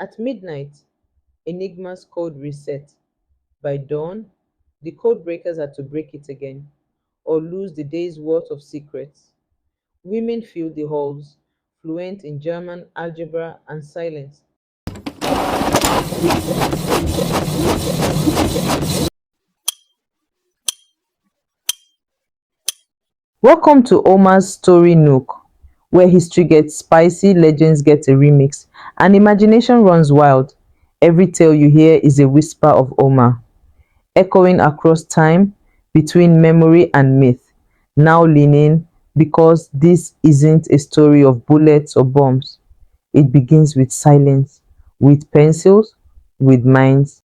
At midnight, Enigma's code reset. By dawn, the code breakers had to break it again, or lose the day's worth of secrets. Women filled the halls, fluent in German, algebra, and silence. Welcome to Omar's Story Nook, where history gets spicy, legends get a remix, and imagination runs wild. Every tale you hear is a whisper of Omar, echoing across time, between memory and myth. Now leaning, because this isn't a story of bullets or bombs. It begins with silence, with pencils, with minds.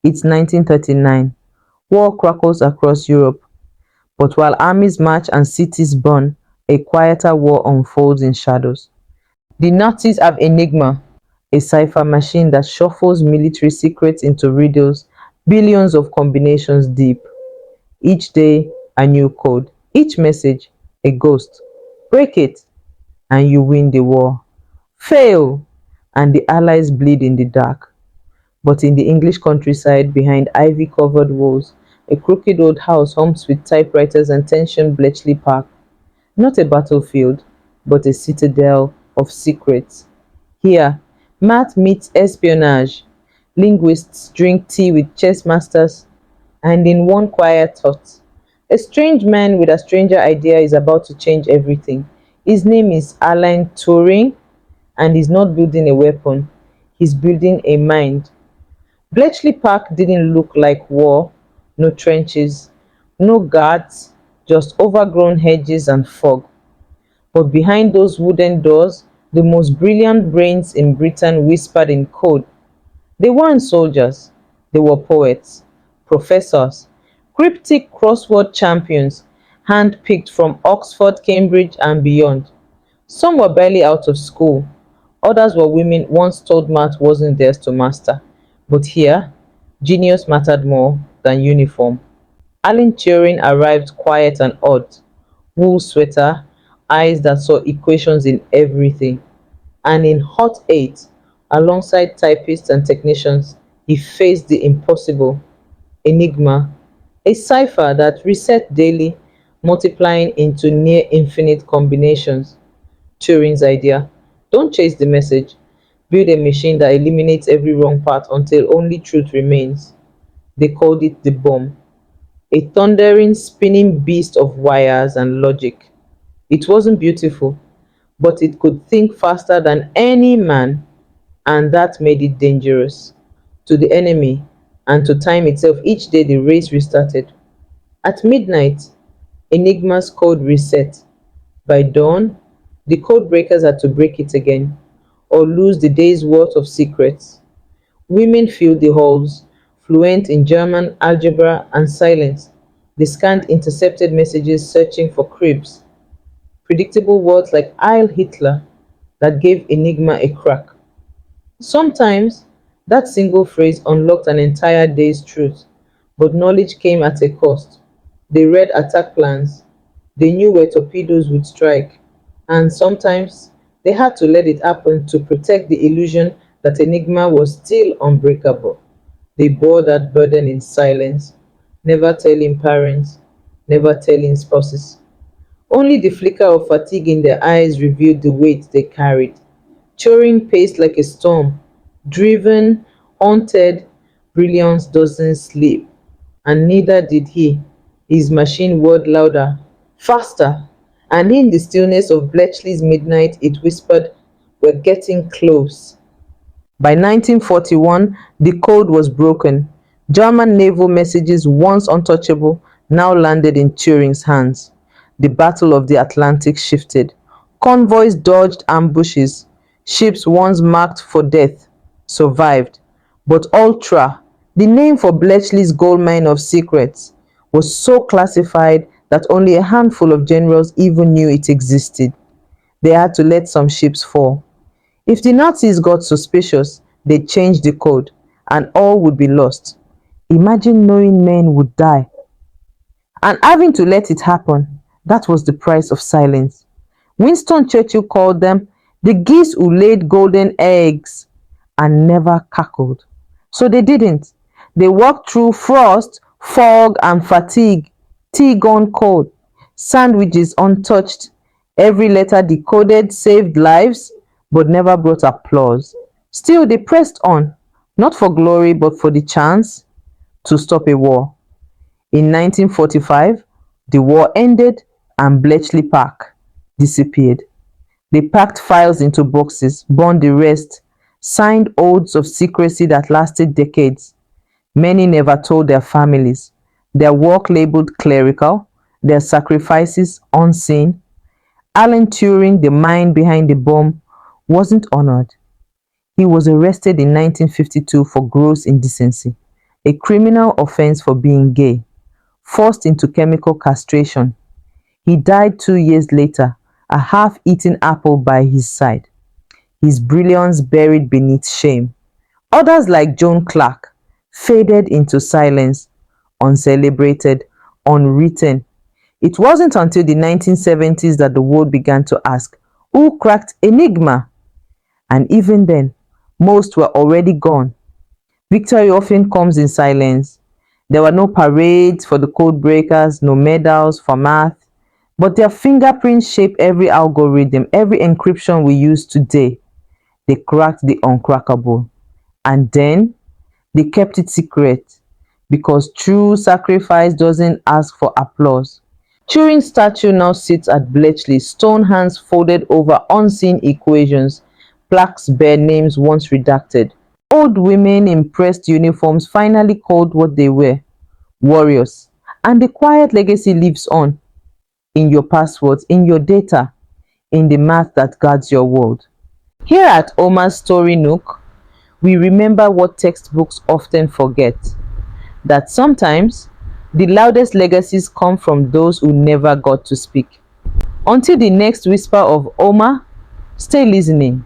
It's 1939. War crackles across Europe, but while armies march and cities burn, a quieter war unfolds in shadows. The Nazis have Enigma, a cipher machine that shuffles military secrets into riddles, billions of combinations deep. Each day, a new code. Each message, a ghost. Break it, and you win the war. Fail, and the Allies bleed in the dark. But in the English countryside, behind ivy-covered walls, a crooked old house hums with typewriters and tension Bletchley Park. Not a battlefield, but a citadel of secrets. Here, math meets espionage. Linguists drink tea with chess masters, and in one quiet thought, a strange man with a stranger idea is about to change everything. His name is Alan Turing, and he's not building a weapon, he's building a mind. Bletchley Park didn't look like war, no trenches, no guards, just overgrown hedges and fog. But behind those wooden doors, the most brilliant brains in Britain whispered in code. They weren't soldiers, they were poets, professors, cryptic crossword champions, hand-picked from Oxford, Cambridge, and beyond. Some were barely out of school, others were women once told math wasn't theirs to master. But here, genius mattered more than uniform. Alan Turing arrived quiet and odd, wool sweater, eyes that saw equations in everything. And in Hot 8, alongside typists and technicians, he faced the impossible. Enigma, a cipher that reset daily, multiplying into near infinite combinations. Turing's idea: don't chase the message, build a machine that eliminates every wrong part until only truth remains. They called it the bomb, a thundering, spinning beast of wires and logic. It wasn't beautiful, but it could think faster than any man, and that made it dangerous to the enemy and to time itself. Each day the race restarted. At midnight, Enigma's code reset. By dawn, the code breakers had to break it again, or lose the day's worth of secrets. Women filled the halls, fluent in German, algebra, and silence. They scanned intercepted messages searching for cribs, predictable words like Heil Hitler that gave Enigma a crack. Sometimes that single phrase unlocked an entire day's truth, but knowledge came at a cost. They read attack plans, they knew where torpedoes would strike, and sometimes they had to let it happen to protect the illusion that Enigma was still unbreakable. They bore that burden in silence, never telling parents, never telling spouses. Only the flicker of fatigue in their eyes revealed the weight they carried. Turing paced like a storm, driven, haunted. Brilliance doesn't sleep, and neither did he. His machine whirred louder, faster, and in the stillness of Bletchley's midnight it whispered, "We're getting close." By 1941, the code was broken. German naval messages, once untouchable, now landed in Turing's hands. The Battle of the Atlantic shifted. Convoys dodged ambushes. Ships once marked for death survived. But Ultra, the name for Bletchley's goldmine of secrets, was so classified that only a handful of generals even knew it existed. They had to let some ships fall. If the Nazis got suspicious, they'd change the code, and all would be lost. Imagine knowing men would die, and having to let it happen. That was the price of silence. Winston Churchill called them the geese who laid golden eggs and never cackled. So they didn't. They walked through frost, fog, and fatigue, tea gone cold, sandwiches untouched. Every letter decoded saved lives, but never brought applause. Still, they pressed on, not for glory, but for the chance to stop a war. In 1945, the war ended and Bletchley Park disappeared. They packed files into boxes, burned the rest, signed oaths of secrecy that lasted decades. Many never told their families, their work labeled clerical, their sacrifices unseen. Alan Turing, the mind behind the bomb, wasn't honored. He was arrested in 1952 for gross indecency, a criminal offense for being gay, forced into chemical castration. He died 2 years later, a half-eaten apple by his side, his brilliance buried beneath shame. Others like Joan Clark faded into silence, uncelebrated, unwritten. It wasn't until the 1970s that the world began to ask, who cracked Enigma? And even then, most were already gone. Victory often comes in silence. There were no parades for the codebreakers, no medals for math, but their fingerprints shape every algorithm, every encryption we use today. They cracked the uncrackable. And then they kept it secret because true sacrifice doesn't ask for applause. Turing's statue now sits at Bletchley, stone hands folded over unseen equations, plaques bear names once redacted. Old women in pressed uniforms finally called what they were, warriors. And the quiet legacy lives on, in your passwords, in your data, in the math that guards your world. Here at Omar's Story Nook, we remember what textbooks often forget, that sometimes the loudest legacies come from those who never got to speak. Until the next whisper of Omar, stay listening.